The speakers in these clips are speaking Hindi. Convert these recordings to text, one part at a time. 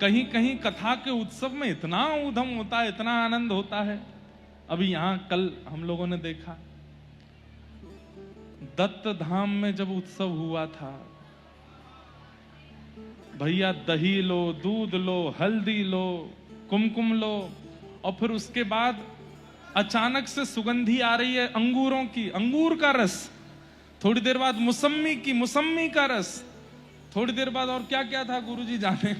कहीं कहीं कथा के उत्सव में इतना ऊधम होता है, इतना आनंद होता है। अभी यहां कल हम लोगों ने देखा दत्त धाम में जब उत्सव हुआ था, भैया दही लो, दूध लो, हल्दी लो, कुमकुम लो, और फिर उसके बाद अचानक से सुगंधी आ रही है अंगूरों की, अंगूर का रस, थोड़ी देर बाद मौसमी का रस, थोड़ी देर बाद और क्या क्या था गुरुजी जाने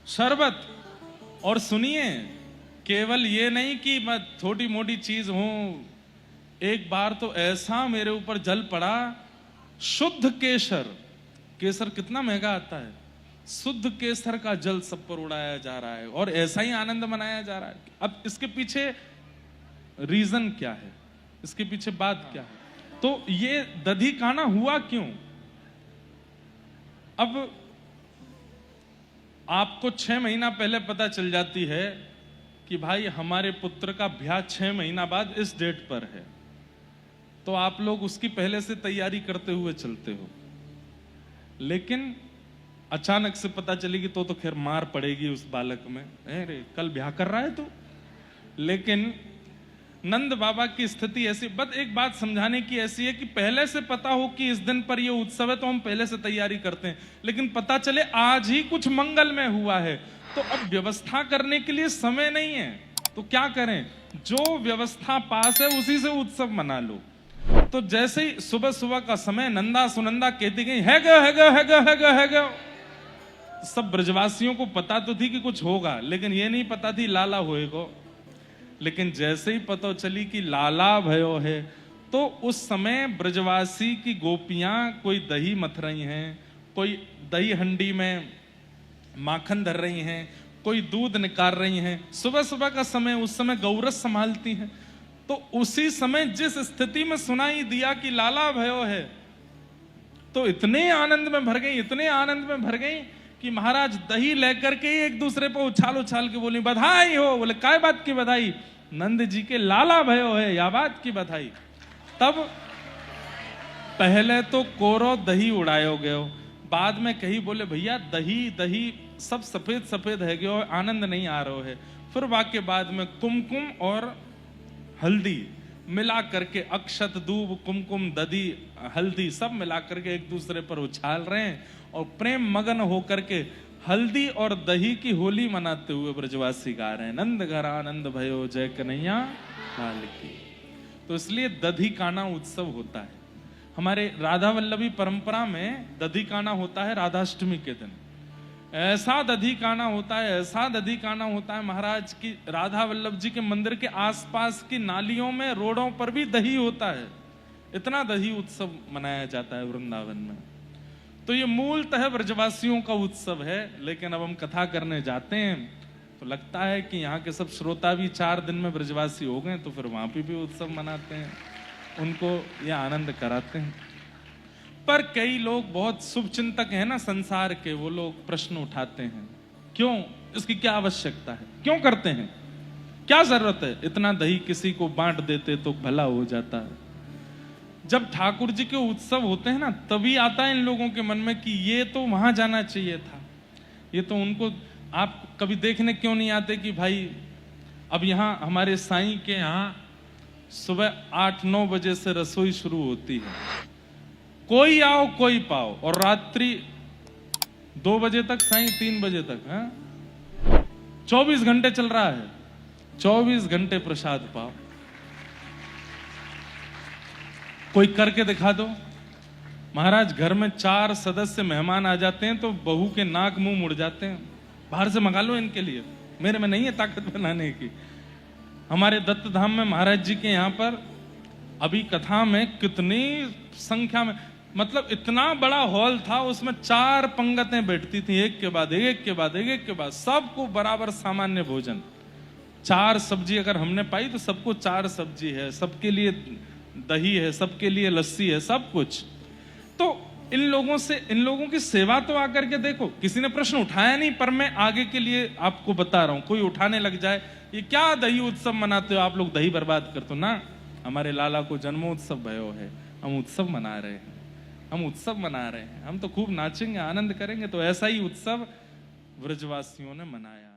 शरबत। और सुनिए, केवल ये नहीं कि मैं छोटी मोटी चीज हूं, एक बार तो ऐसा मेरे ऊपर जल पड़ा, शुद्ध केसर कितना महंगा आता है, शुद्ध केसर का जल सब पर उड़ाया जा रहा है और ऐसा ही आनंद मनाया जा रहा है। अब इसके पीछे रीजन क्या है, इसके पीछे बात क्या है? तो ये दधिकाना हुआ क्यों? अब आपको 6 महीना पहले पता चल जाती है कि भाई हमारे पुत्र का ब्याह 6 महीना बाद इस डेट पर है, तो आप लोग उसकी पहले से तैयारी करते हुए चलते हो। लेकिन अचानक से पता चलेगी तो खैर मार पड़ेगी उस बालक में, अरे कल ब्याह कर रहा है तो। लेकिन नंद बाबा की स्थिति ऐसी, बस एक बात समझाने की ऐसी है कि पहले से पता हो कि इस दिन पर ये उत्सव है तो हम पहले से तैयारी करते हैं, लेकिन पता चले आज ही कुछ मंगल में हुआ है तो अब व्यवस्था करने के लिए समय नहीं है, तो क्या करें? जो व्यवस्था पास है उसी से उत्सव मना लो। तो जैसे ही सुबह सुबह का समय नंदा सुनंदा कहती गई है गो, सब ब्रजवासियों को पता तो थी कि कुछ होगा, लेकिन ये नहीं पता थी लाला होएगो। लेकिन जैसे ही पता चली कि लाला भयो है, तो उस समय ब्रजवासी की गोपियां कोई दही मथ रही हैं, कोई दही हंडी में माखन धर रही हैं, कोई दूध निकाल रही हैं। सुबह सुबह का समय, उस समय गौरस संभालती हैं। तो उसी समय जिस स्थिति में सुनाई दिया कि लाला भयो है, तो इतने आनंद में भर गई कि महाराज दही लेकर के एक दूसरे पर उछाल के बोली बधाई हो। बोले काय बात की बधाई? नंद जी के लाला भयो है, या बात की बधाई। तब पहले तो कोरो दही उड़ायो गयो, बाद में कही बोले भैया दही सब सफेद है गयो, आनंद नहीं आ रहा है। फिर वाक्य बाद में कुमकुम और हल्दी मिला करके, अक्षत दूब कुमकुम दधी हल्दी सब मिला करके एक दूसरे पर उछाल रहे हैं और प्रेम मगन होकर के हल्दी और दही की होली मनाते हुए ब्रजवासी गा रहे हैं, नंद घर आनंद भयो जय कन्हैया लाल की। तो इसलिए दधिकाना उत्सव होता है। हमारे राधा वल्लभी परंपरा में दधिकाना होता है राधाष्टमी के दिन। ऐसा दधिकाना होता है महाराज की राधा वल्लभ जी के मंदिर के आसपास की नालियों में, रोडों पर भी दही होता है। इतना दही उत्सव मनाया जाता है वृंदावन में। तो ये मूलतः ब्रजवासियों का उत्सव है। लेकिन अब हम कथा करने जाते हैं तो लगता है कि यहाँ के सब श्रोता भी 4 दिन में ब्रजवासी हो गए, तो फिर वहां पे भी उत्सव मनाते हैं, उनको ये आनंद कराते हैं। पर कई लोग बहुत शुभ चिंतक हैं ना संसार के, वो लोग प्रश्न उठाते हैं, क्यों? इसकी क्या आवश्यकता है? क्यों करते हैं? क्या जरूरत है? इतना दही किसी को बांट देते तो भला हो जाता है। जब ठाकुर जी के उत्सव होते हैं ना, तभी आता है इन लोगों के मन में कि ये तो वहां जाना चाहिए था, ये तो उनको। आप कभी देखने क्यों नहीं आते कि भाई अब यहाँ हमारे साईं के यहाँ सुबह 8-9 बजे से रसोई शुरू होती है, कोई आओ कोई पाओ, और रात्रि 2 बजे तक, साईं 3 बजे तक है, 24 घंटे चल रहा है, 24 घंटे प्रसाद पाओ। कोई करके दिखा दो। महाराज घर में 4 सदस्य मेहमान आ जाते हैं तो बहू के नाक मुंह मुड़ जाते हैं, बाहर से मंगा लो इनके लिए, मेरे में नहीं है ताकत बनाने की। हमारे दत्त धाम में महाराज जी के यहाँ पर अभी कथा में कितनी संख्या में, मतलब इतना बड़ा हॉल था, उसमें 4 पंगतें बैठती थी, एक के बाद एक, सबको बराबर सामान्य भोजन। 4 सब्जी अगर हमने पाई तो सबको 4 सब्जी है, सबके लिए दही है, सबके लिए लस्सी है, सब कुछ। तो इन लोगों की सेवा तो आकर के देखो। किसी ने प्रश्न उठाया नहीं, पर मैं आगे के लिए आपको बता रहा हूं। कोई उठाने लग जाए ये क्या दही उत्सव मनाते हो आप लोग, दही बर्बाद करते हो ना। हमारे लाला को जन्मोत्सव भयो है, हम उत्सव मना रहे हैं। हम उत्सव मना रहे हैं, हम तो खूब नाचेंगे, आनंद करेंगे। तो ऐसा ही उत्सव व्रजवासियों ने मनाया।